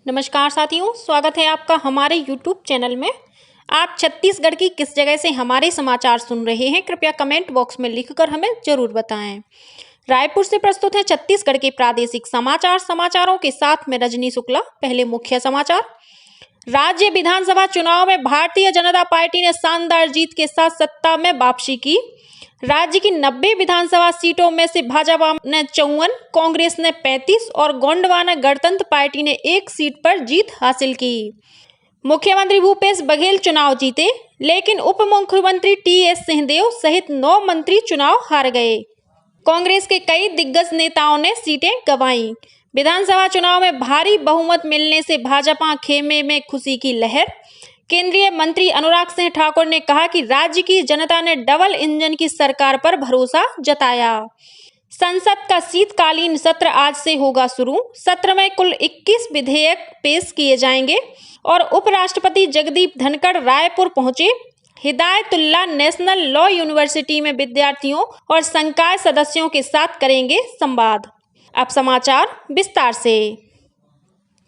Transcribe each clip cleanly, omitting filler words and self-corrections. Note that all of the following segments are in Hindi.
नमस्कार साथियों, स्वागत है आपका हमारे YouTube चैनल में। आप छत्तीसगढ़ की किस जगह से हमारे समाचार सुन रहे हैं, कृपया कमेंट बॉक्स में लिखकर हमें जरूर बताएं। रायपुर से प्रस्तुत है छत्तीसगढ़ के प्रादेशिक समाचार। समाचारों के साथ में रजनी शुक्ला। पहले मुख्य समाचार। राज्य विधानसभा चुनाव में भारतीय जनता पार्टी ने शानदार जीत के साथ सत्ता में वापसी की। राज्य की 90 विधानसभा सीटों में से भाजपा ने 54, कांग्रेस ने 35 और गोंडवाना गणतंत्र पार्टी ने 1 सीट पर जीत हासिल की। मुख्यमंत्री भूपेश बघेल चुनाव जीते, लेकिन उप मुख्यमंत्री टीएस सिंहदेव सहित 9 मंत्री चुनाव हार गए। कांग्रेस के कई दिग्गज नेताओं ने सीटें गंवाई। विधानसभा चुनाव में भारी बहुमत मिलने से भाजपा खेमे में खुशी की लहर। केंद्रीय मंत्री अनुराग सिंह ठाकुर ने कहा कि राज्य की जनता ने डबल इंजन की सरकार पर भरोसा जताया। संसद का शीतकालीन सत्र आज से होगा शुरू। सत्र में कुल 21 विधेयक पेश किए जाएंगे और उपराष्ट्रपति जगदीप धनखड़ रायपुर पहुंचे। हिदायतुल्लाह नेशनल लॉ यूनिवर्सिटी में विद्यार्थियों और संकाय सदस्यों के साथ करेंगे संवाद। अब समाचार विस्तार से।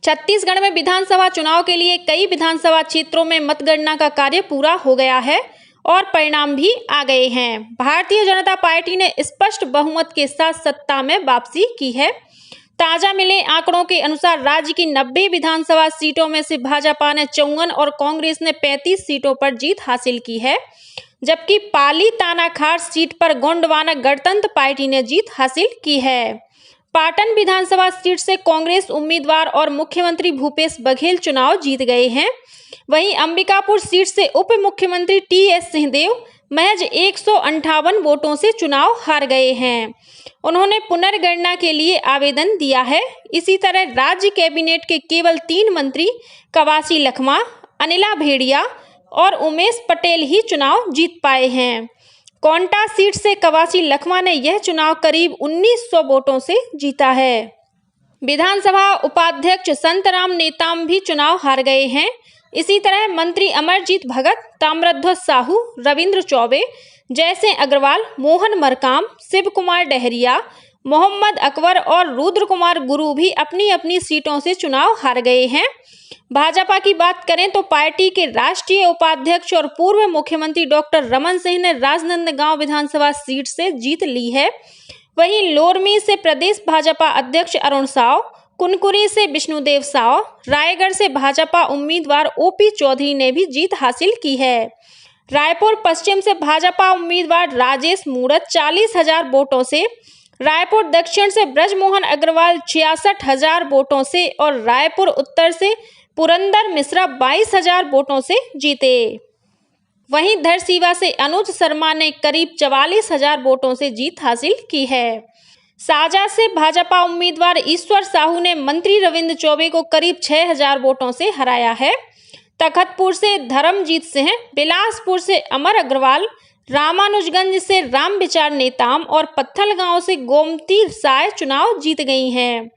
छत्तीसगढ़ में विधानसभा चुनाव के लिए कई विधानसभा क्षेत्रों में मतगणना का कार्य पूरा हो गया है और परिणाम भी आ गए हैं। भारतीय जनता पार्टी ने स्पष्ट बहुमत के साथ सत्ता में वापसी की है। ताजा मिले आंकड़ों के अनुसार राज्य की 90 विधानसभा सीटों में से भाजपा ने 54 और कांग्रेस ने 35 सीटों पर जीत हासिल की है, जबकि पाली तानाखार सीट पर गोंडवाना गणतंत्र पार्टी ने जीत हासिल की है। पाटन विधानसभा सीट से कांग्रेस उम्मीदवार और मुख्यमंत्री भूपेश बघेल चुनाव जीत गए हैं। वहीं अंबिकापुर सीट से उप मुख्यमंत्री टीएस सिंहदेव महज 158 वोटों से चुनाव हार गए हैं। उन्होंने पुनर्गणना के लिए आवेदन दिया है। इसी तरह राज्य कैबिनेट के केवल 3 मंत्री कवासी लखमा, अनिला भेड़िया और उमेश पटेल ही चुनाव जीत पाए हैं। कोंटा सीट से कवासी लखमा ने यह चुनाव करीब 1900 वोटों से जीता है। विधानसभा उपाध्यक्ष संतराम नेताम भी चुनाव हार गए हैं। इसी तरह मंत्री अमरजीत भगत, ताम्रध्वज साहू, रविंद्र चौबे, जयसिंह अग्रवाल, मोहन मरकाम, शिव कुमार डहरिया, मोहम्मद अकबर और रुद्र कुमार गुरु भी अपनी अपनी सीटों से चुनाव हार गए हैं। भाजपा की बात करें तो पार्टी के राष्ट्रीय उपाध्यक्ष और पूर्व मुख्यमंत्री डॉक्टर रमन सिंह ने राजनांदगांव विधानसभा सीट से जीत ली है। वहीं लोरमी से प्रदेश भाजपा अध्यक्ष अरुण साव, कुनकुरी से विष्णुदेव साव, रायगढ़ से भाजपा उम्मीदवार ओपी चौधरी ने भी जीत हासिल की है। रायपुर पश्चिम से भाजपा उम्मीदवार राजेश मूरत 40,000 वोटों से, रायपुर दक्षिण से ब्रजमोहन अग्रवाल 66,000 वोटों से और रायपुर उत्तर से पुरंदर मिश्रा 22,000 वोटों से जीते। वहीं धरसीवा से अनुज शर्मा ने करीब 44,000 वोटों से जीत हासिल की है। साजा से भाजपा उम्मीदवार ईश्वर साहू ने मंत्री रविंद्र चौबे को करीब 6,000 वोटों से हराया है। तखतपुर से धर्मजीत सिंह, बिलासपुर से अमर अग्रवाल, रामानुजगंज से रामविचार नेताम और पत्थलगांव से गोमती साय चुनाव जीत गई हैं।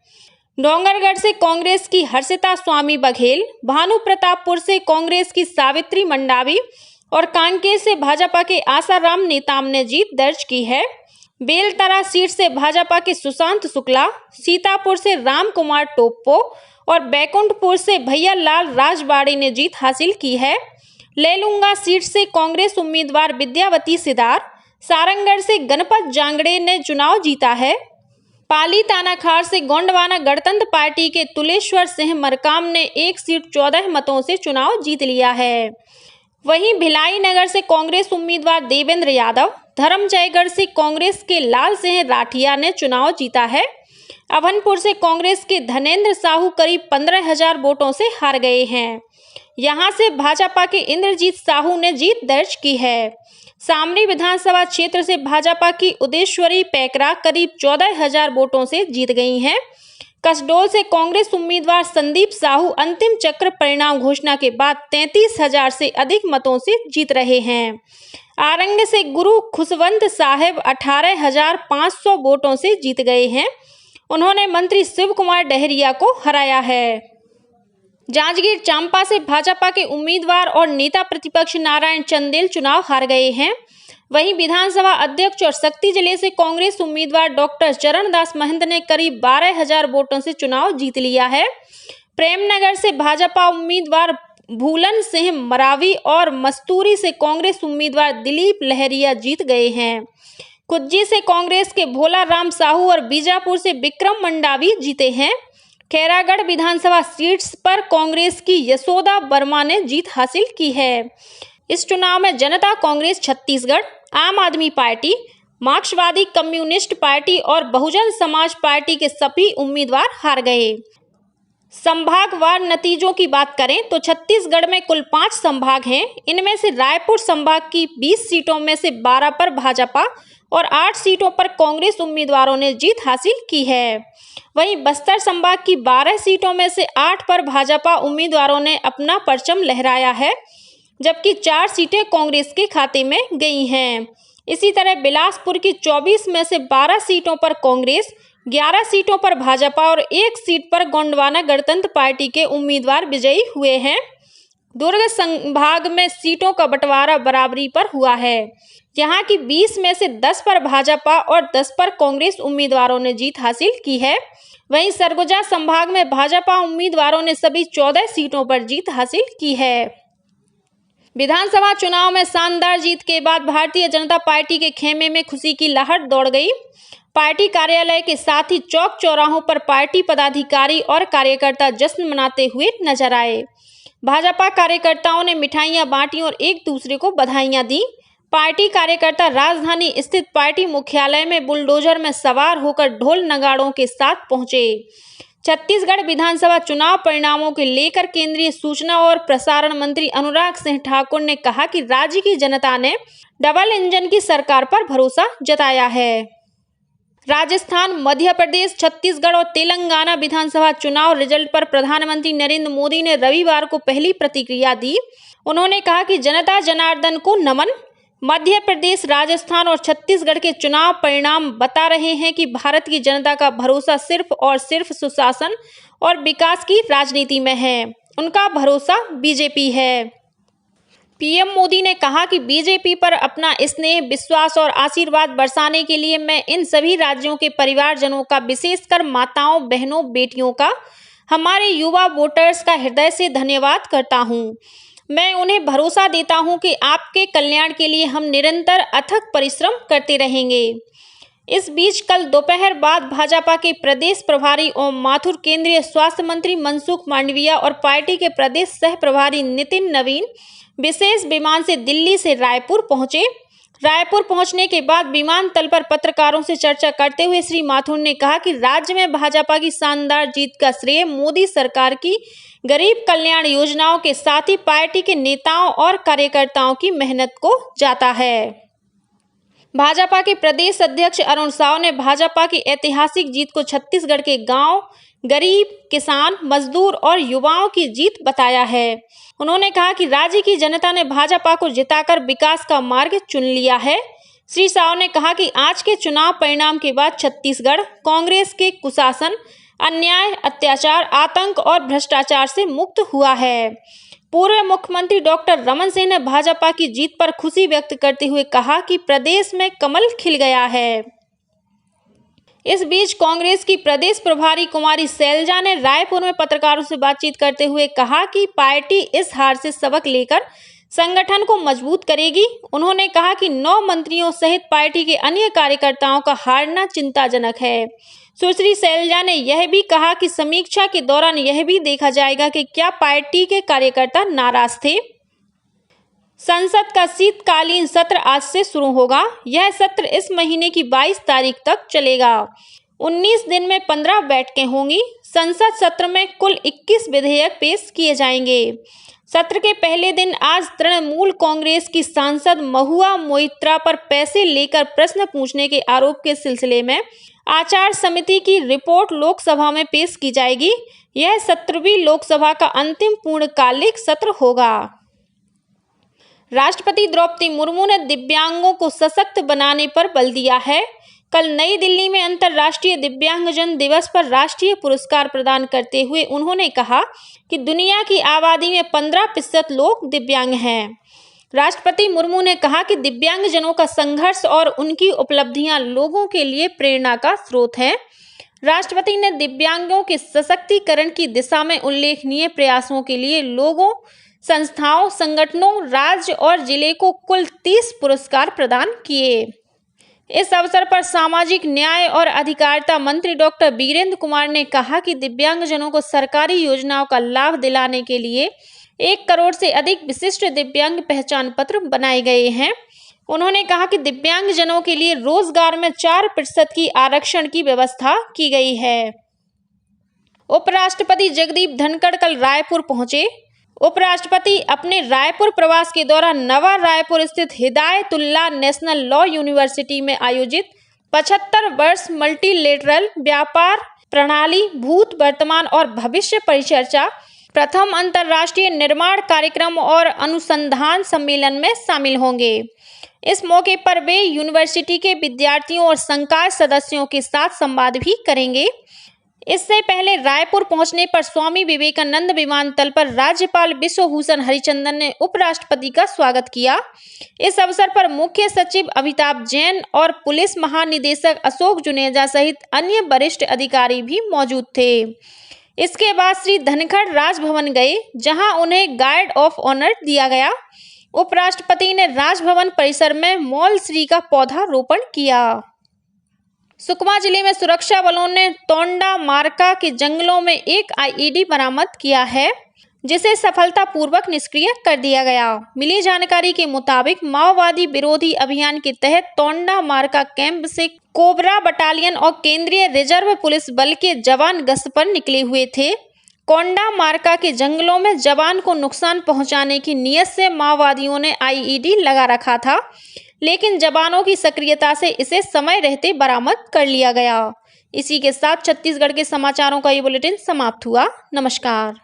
डोंगरगढ़ से कांग्रेस की हर्षिता स्वामी बघेल, भानु प्रतापपुर से कांग्रेस की सावित्री मंडावी और कांकेर से भाजपा के आसाराम नेताम ने जीत दर्ज की है। बेलतरा सीट से भाजपा के सुशांत शुक्ला, सीतापुर से राम कुमार टोप्पो और बैकुंठपुर से भैया लाल राजवाड़े ने जीत हासिल की है। लेलुंगा सीट से कांग्रेस उम्मीदवार विद्यावती सिदार, सारंगढ़ से गणपत जांगड़े ने चुनाव जीता है। पाली तानाखार से गोंडवाना गणतंत्र पार्टी के तुलेश्वर सिंह मरकाम ने 1 सीट 14 मतों से चुनाव जीत लिया है। वहीं भिलाई नगर से कांग्रेस उम्मीदवार देवेंद्र यादव, धर्मजयगढ़ से कांग्रेस के लाल सिंह राठिया ने चुनाव जीता है। अभनपुर से कांग्रेस के धनेंद्र साहू करीब 15,000 वोटों से हार गए हैं। यहां से भाजपा के इंद्रजीत साहू ने जीत दर्ज की है। सामरी विधानसभा क्षेत्र से भाजपा की उदेश्वरी पैकरा करीब 14,000 वोटों से जीत गई हैं। कसडोल से कांग्रेस उम्मीदवार संदीप साहू अंतिम चक्र परिणाम घोषणा के बाद 33,000 से अधिक मतों से जीत रहे हैं। आरंग से गुरु खुशवंत साहेब 18,500 वोटों से जीत गए हैं। उन्होंने मंत्री शिव कुमार डहरिया को हराया है। जांजगीर चांपा से भाजपा के उम्मीदवार और नेता प्रतिपक्ष नारायण चंदेल चुनाव हार गए हैं। वहीं विधानसभा अध्यक्ष और शक्ति जिले से कांग्रेस उम्मीदवार डॉक्टर चरणदास महंत ने करीब 12,000 वोटों से चुनाव जीत लिया है। प्रेमनगर से भाजपा उम्मीदवार भूलन सिंह मरावी और मस्तूरी से कांग्रेस उम्मीदवार दिलीप लहरिया जीत गए हैं। कुज्जी से कांग्रेस के भोला राम साहू और बीजापुर से विक्रम मंडावी जीते हैं। खैरागढ़ विधानसभा सीट्स पर कांग्रेस की यशोदा वर्मा ने जीत हासिल की है। इस चुनाव में जनता कांग्रेस छत्तीसगढ़, आम आदमी पार्टी, मार्क्सवादी कम्युनिस्ट पार्टी और बहुजन समाज पार्टी के सभी उम्मीदवार हार गए। संभागवार नतीजों की बात करें तो छत्तीसगढ़ में कुल 5 संभाग हैं। इनमें से रायपुर संभाग की 20 सीटों में से 12 पर भाजपा और 8 सीटों पर कांग्रेस उम्मीदवारों ने जीत हासिल की है। वहीं बस्तर संभाग की 12 सीटों में से 8 पर भाजपा उम्मीदवारों ने अपना परचम लहराया है, जबकि 4 सीटें कांग्रेस के खाते में गई हैं। इसी तरह बिलासपुर की 24 में से 12 सीटों पर कांग्रेस, 11 सीटों पर भाजपा और 1 सीट पर गोंडवाना गणतंत्र पार्टी के उम्मीदवार विजयी हुए हैं। दुर्ग संभाग में सीटों का बंटवारा बराबरी पर हुआ है। यहाँ की 20 में से 10 पर भाजपा और 10 पर कांग्रेस उम्मीदवारों ने जीत हासिल की है। वहीं सरगुजा संभाग में भाजपा उम्मीदवारों ने सभी 14 सीटों पर जीत हासिल की है। विधानसभा चुनाव में शानदार जीत के बाद भारतीय जनता पार्टी के खेमे में खुशी की लहर दौड़ गई। पार्टी कार्यालय के साथ ही चौक चौराहों पर पार्टी पदाधिकारी और कार्यकर्ता जश्न मनाते हुए नजर आए। भाजपा कार्यकर्ताओं ने मिठाइयां बांटी और एक दूसरे को बधाइयां दी। पार्टी कार्यकर्ता राजधानी स्थित पार्टी मुख्यालय में बुलडोजर में सवार होकर ढोल नगाड़ों के साथ पहुंचे। छत्तीसगढ़ विधानसभा चुनाव परिणामों को लेकर केंद्रीय सूचना और प्रसारण मंत्री अनुराग सिंह ठाकुर ने कहा कि राज्य की जनता ने डबल इंजन की सरकार पर भरोसा जताया है। राजस्थान, मध्य प्रदेश, छत्तीसगढ़ और तेलंगाना विधानसभा चुनाव रिजल्ट पर प्रधानमंत्री नरेंद्र मोदी ने रविवार को पहली प्रतिक्रिया दी। उन्होंने कहा कि जनता जनार्दन को नमन। मध्य प्रदेश, राजस्थान और छत्तीसगढ़ के चुनाव परिणाम बता रहे हैं कि भारत की जनता का भरोसा सिर्फ और सिर्फ सुशासन और विकास की राजनीति में है। उनका भरोसा बीजेपी है। पीएम मोदी ने कहा कि बीजेपी पर अपना स्नेह, विश्वास और आशीर्वाद बरसाने के लिए मैं इन सभी राज्यों के परिवारजनों का, विशेषकर माताओं, बहनों, बेटियों का, हमारे युवा वोटर्स का हृदय से धन्यवाद करता हूं। मैं उन्हें भरोसा देता हूं कि आपके कल्याण के लिए हम निरंतर अथक परिश्रम करते रहेंगे। इस बीच कल दोपहर बाद भाजपा के प्रदेश प्रभारी ओम माथुर, केंद्रीय स्वास्थ्य मंत्री मनसुख मांडविया और पार्टी के प्रदेश सह प्रभारी नितिन नवीन विशेष विमान से दिल्ली से रायपुर पहुंचे। रायपुर पहुंचने के बाद विमानतल पर पत्रकारों से चर्चा करते हुए श्री माथुर ने कहा कि राज्य में भाजपा की शानदार जीत का श्रेय मोदी सरकार की गरीब कल्याण योजनाओं के साथ ही पार्टी के नेताओं और कार्यकर्ताओं की मेहनत को जाता है। भाजपा के प्रदेश अध्यक्ष अरुण साव ने भाजपा की ऐतिहासिक जीत को छत्तीसगढ़ के गांव, गरीब, किसान, मजदूर और युवाओं की जीत बताया है। उन्होंने कहा कि राज्य की जनता ने भाजपा को जिताकर विकास का मार्ग चुन लिया है। श्री साव ने कहा कि आज के चुनाव परिणाम के बाद छत्तीसगढ़ कांग्रेस के कुशासन, अन्याय, अत्याचार, आतंक और भ्रष्टाचार से मुक्त हुआ है। पूर्व मुख्यमंत्री डॉक्टर रमन सिंह ने भाजपा की जीत पर खुशी व्यक्त करते हुए कहा कि प्रदेश में कमल खिल गया है। इस बीच कांग्रेस की प्रदेश प्रभारी कुमारी शैलजा ने रायपुर में पत्रकारों से बातचीत करते हुए कहा कि पार्टी इस हार से सबक लेकर संगठन को मजबूत करेगी। उन्होंने कहा कि 9 मंत्रियों सहित पार्टी के अन्य कार्यकर्ताओं का हारना चिंताजनक है। सुश्री शैलजा ने यह भी कहा कि समीक्षा के दौरान यह भी देखा जाएगा कि क्या पार्टी के कार्यकर्ता नाराज थे। संसद का शीतकालीन सत्र आज से शुरू होगा। यह सत्र इस महीने की 22 तारीख तक चलेगा। 19 दिन में 15 बैठकें होंगी। संसद सत्र में कुल 21 विधेयक पेश किए जाएंगे। सत्र के पहले दिन आज तृणमूल कांग्रेस की सांसद महुआ मोइत्रा पर पैसे लेकर प्रश्न पूछने के आरोप के सिलसिले में आचार समिति की रिपोर्ट लोकसभा में पेश की जाएगी। यह 17वीं लोकसभा का अंतिम पूर्णकालिक सत्र होगा। राष्ट्रपति द्रौपदी मुर्मू ने दिव्यांगों को सशक्त बनाने पर बल दिया है। कल नई दिल्ली में अंतर्राष्ट्रीय दिव्यांगजन दिवस पर राष्ट्रीय पुरस्कार प्रदान करते हुए उन्होंने कहा कि दुनिया की आबादी में 15% लोग दिव्यांग हैं। राष्ट्रपति मुर्मू ने कहा कि दिव्यांगजनों का संघर्ष और उनकी उपलब्धियां लोगों के लिए प्रेरणा का स्रोत हैं। राष्ट्रपति ने दिव्यांगों के सशक्तिकरण की दिशा में उल्लेखनीय प्रयासों के लिए लोगों, संस्थाओं, संगठनों, राज्य और जिले को कुल 30 पुरस्कार प्रदान किए। इस अवसर पर सामाजिक न्याय और अधिकारिता मंत्री डॉक्टर वीरेंद्र कुमार ने कहा कि दिव्यांगजनों को सरकारी योजनाओं का लाभ दिलाने के लिए 1 करोड़ से अधिक विशिष्ट दिव्यांग पहचान पत्र बनाए गए हैं। उन्होंने कहा कि दिव्यांगजनों के लिए रोजगार में 4% की आरक्षण की व्यवस्था की गई है। उपराष्ट्रपति जगदीप धनखड़ कल रायपुर पहुंचे। उपराष्ट्रपति अपने रायपुर प्रवास के दौरान नवा रायपुर स्थित हिदायतुल्लाह नेशनल लॉ यूनिवर्सिटी में आयोजित 75 वर्ष मल्टीलेटरल व्यापार प्रणाली भूत, वर्तमान और भविष्य परिचर्चा प्रथम अंतर्राष्ट्रीय निर्माण कार्यक्रम और अनुसंधान सम्मेलन में शामिल होंगे। इस मौके पर वे यूनिवर्सिटी के विद्यार्थियों और संकाय सदस्यों के साथ संवाद भी करेंगे। इससे पहले रायपुर पहुंचने पर स्वामी विवेकानंद विमानतल पर राज्यपाल बिश्वभूषण हरिचंदन ने उपराष्ट्रपति का स्वागत किया। इस अवसर पर मुख्य सचिव अमिताभ जैन और पुलिस महानिदेशक अशोक जुनेजा सहित अन्य वरिष्ठ अधिकारी भी मौजूद थे। इसके बाद श्री धनखड़ राजभवन गए, जहां उन्हें गार्ड ऑफ ऑनर दिया गया। उपराष्ट्रपति ने राजभवन परिसर में मौलश्री का पौधा रोपण किया। सुकमा जिले में सुरक्षा बलों ने तोंडा मार्का के जंगलों में एक आईईडी बरामद किया है, जिसे सफलतापूर्वक निष्क्रिय कर दिया गया। मिली जानकारी के मुताबिक माओवादी विरोधी अभियान के तहत तोंडा मार्का कैंप से कोबरा बटालियन और केंद्रीय रिजर्व पुलिस बल के जवान गश्त पर निकले हुए थे। कोंडा मार्का के जंगलों में जवान को नुकसान पहुंचाने की नीयत से माओवादियों ने आईईडी लगा रखा था, लेकिन जवानों की सक्रियता से इसे समय रहते बरामद कर लिया गया। इसी के साथ छत्तीसगढ़ के समाचारों का ये बुलेटिन समाप्त हुआ। नमस्कार।